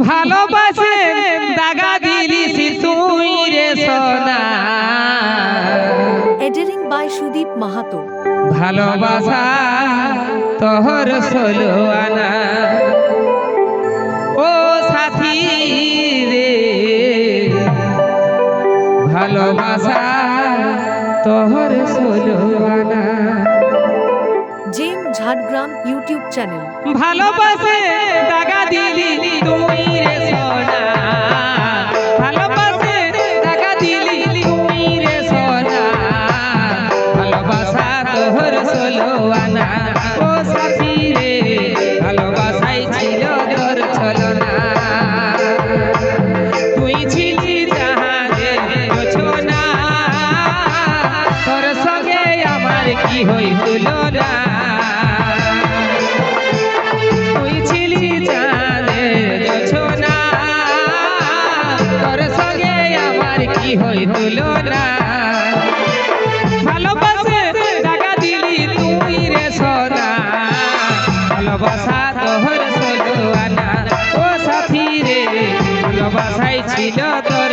ভালোবাসে দাগা দিলিস তুই রে সোনা। Editing by Sudeep Mahato. ভালোবাসা তোহর ষোলো আনা ও সাথী রে, ভালোবাসা তোহর ষোলো আনা। James Jhadgram YouTube channel. ভালোবাসে দাগা দিলি তুই রে সোনা, ভালোবাসে দাগা দিলি তুই রে সোনা। ভালোবাসা তোহর ষোলো আনা ও সাথী রে, ভালোবাসাই ছিল তোর ছলনা। তুই ছিলি জাহাজে ছোনা, তোর সঙ্গে আমার কি হইছিল না। তুই ছিলি জানে ছোনা, তোর সঙ্গে আমার কি হইছিল না। ভালোবাসে টাকা দিলি তুই রে সোনা, ভালোবাসা তোহর ষোলো আনা ও সাথী রে, ভালোবাসাই ছিল তোর